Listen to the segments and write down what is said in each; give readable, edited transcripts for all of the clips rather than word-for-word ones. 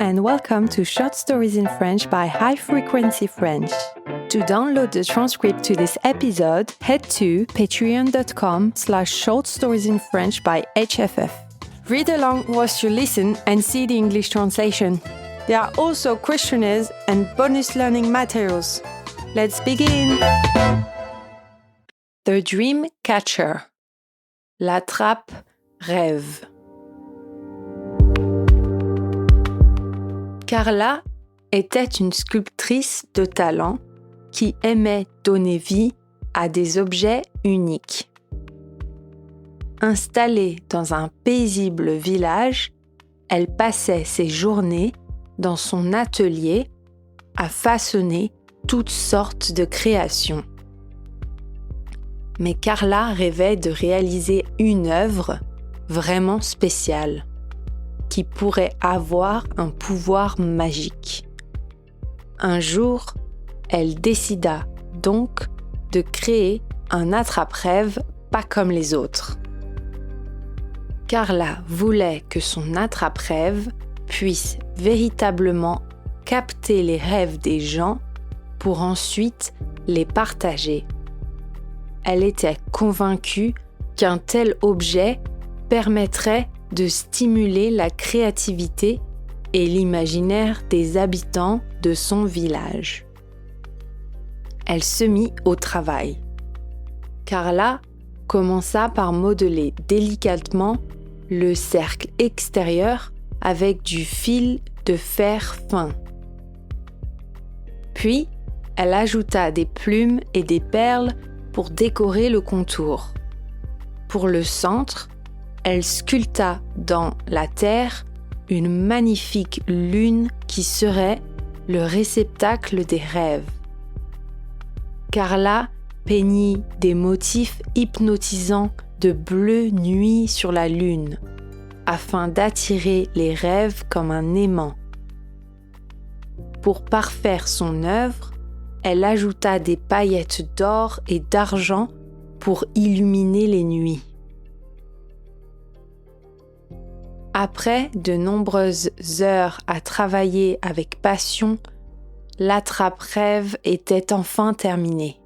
and welcome to Short Stories in French by High Frequency French. To download the transcript to this episode, head to patreon.com/shortstoriesinfrench by HFF. Read along whilst you listen and see the English translation. There are also questionnaires and bonus learning materials. Let's begin! The Dream Catcher. L'attrape-rêve. Carla était une sculptrice de talent qui aimait donner vie à des objets uniques. Installée dans un paisible village, elle passait ses journées dans son atelier à façonner toutes sortes de créations. Mais Carla rêvait de réaliser une œuvre vraiment spéciale, qui pourrait avoir un pouvoir magique. Un jour, elle décida donc de créer un attrape-rêve pas comme les autres. Carla voulait que son attrape-rêve puisse véritablement capter les rêves des gens pour ensuite les partager. Elle était convaincue qu'un tel objet permettrait de stimuler la créativité et l'imaginaire des habitants de son village. Elle se mit au travail. Carla commença par modeler délicatement le cercle extérieur avec du fil de fer fin. Puis, elle ajouta des plumes et des perles pour décorer le contour. Pour le centre, elle sculpta dans la terre une magnifique lune qui serait le réceptacle des rêves. Carla peignit des motifs hypnotisants de bleu nuit sur la lune, afin d'attirer les rêves comme un aimant. Pour parfaire son œuvre, elle ajouta des paillettes d'or et d'argent pour illuminer les nuits. Après de nombreuses heures à travailler avec passion, l'attrape-rêve était enfin terminé.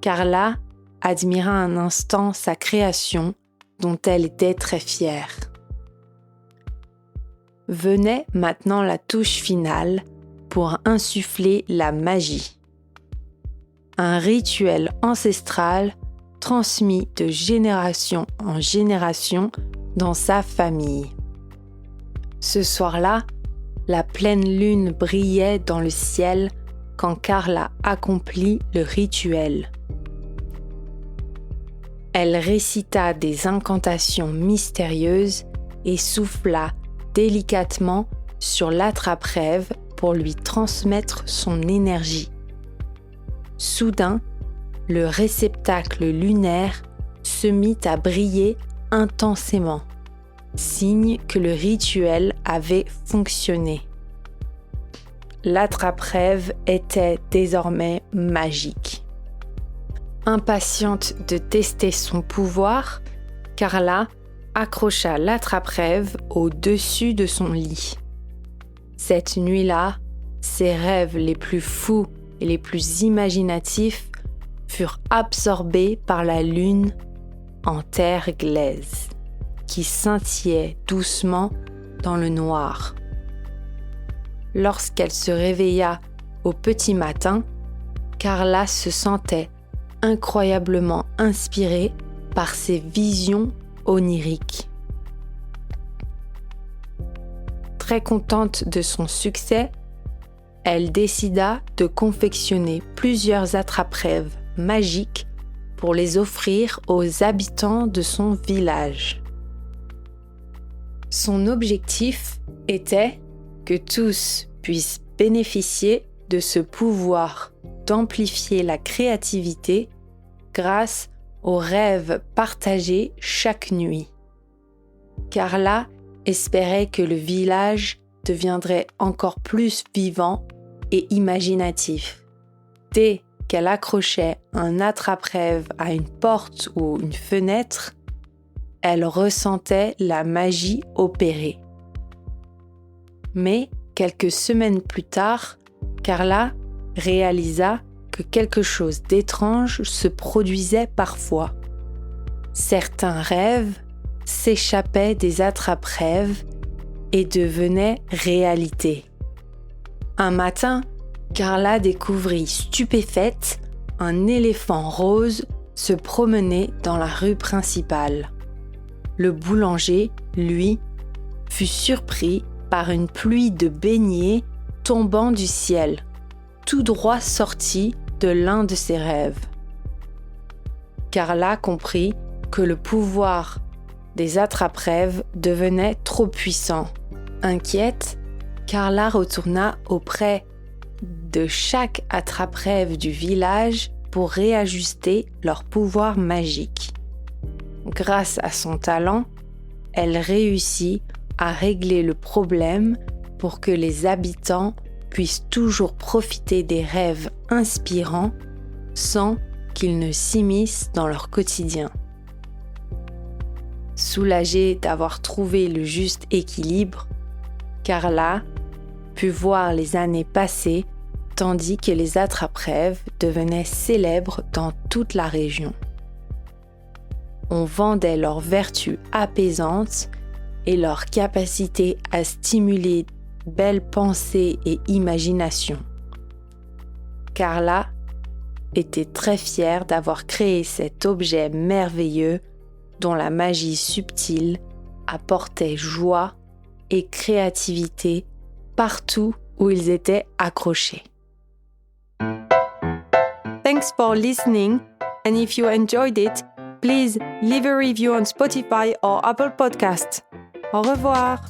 Carla admira un instant sa création dont elle était très fière. Venait maintenant la touche finale pour insuffler la magie. Un rituel ancestral transmis de génération en génération dans sa famille. Ce soir-là, la pleine lune brillait dans le ciel quand Carla accomplit le rituel. Elle récita des incantations mystérieuses et souffla délicatement sur l'attrape-rêve pour lui transmettre son énergie. Soudain, le réceptacle lunaire se mit à briller intensément, signe que le rituel avait fonctionné. L'attrape-rêve était désormais magique. Impatiente de tester son pouvoir, Carla accrocha l'attrape-rêve au-dessus de son lit. Cette nuit-là, ses rêves les plus fous et les plus imaginatifs furent absorbés par la lune en terre glaise, qui scintillait doucement dans le noir. Lorsqu'elle se réveilla au petit matin, Carla se sentait incroyablement inspirée par ses visions oniriques. Très contente de son succès, elle décida de confectionner plusieurs attrape-rêves magiques pour les offrir aux habitants de son village. Son objectif était que tous puissent bénéficier de ce pouvoir d'amplifier la créativité grâce aux rêves partagés chaque nuit. Carla espérait que le village deviendrait encore plus vivant et imaginatif. Dès qu'elle accrochait un attrape-rêve à une porte ou une fenêtre, elle ressentait la magie opérer. Mais quelques semaines plus tard, Carla réalisa que quelque chose d'étrange se produisait parfois. Certains rêves s'échappaient des attrape-rêves et devenaient réalité. Un matin, Carla découvrit stupéfaite un éléphant rose se promener dans la rue principale. Le boulanger, lui, fut surpris par une pluie de beignets tombant du ciel, tout droit sorti de l'un de ses rêves. Carla comprit que le pouvoir des attrape-rêves devenait trop puissant. Inquiète, Carla retourna auprès de chaque attrape-rêve du village pour réajuster leur pouvoir magique. Grâce à son talent, elle réussit à régler le problème pour que les habitants puissent toujours profiter des rêves inspirants sans qu'ils ne s'immiscent dans leur quotidien. Soulagée d'avoir trouvé le juste équilibre, Carla put voir les années passer tandis que les attrape-rêves devenaient célèbres dans toute la région. On vendait leurs vertus apaisantes et leur capacité à stimuler belles pensées et imagination. Carla était très fière d'avoir créé cet objet merveilleux dont la magie subtile apportait joie et créativité partout où ils étaient accrochés. Thanks for listening, and if you enjoyed it, please leave a review on Spotify or Apple Podcasts. Au revoir!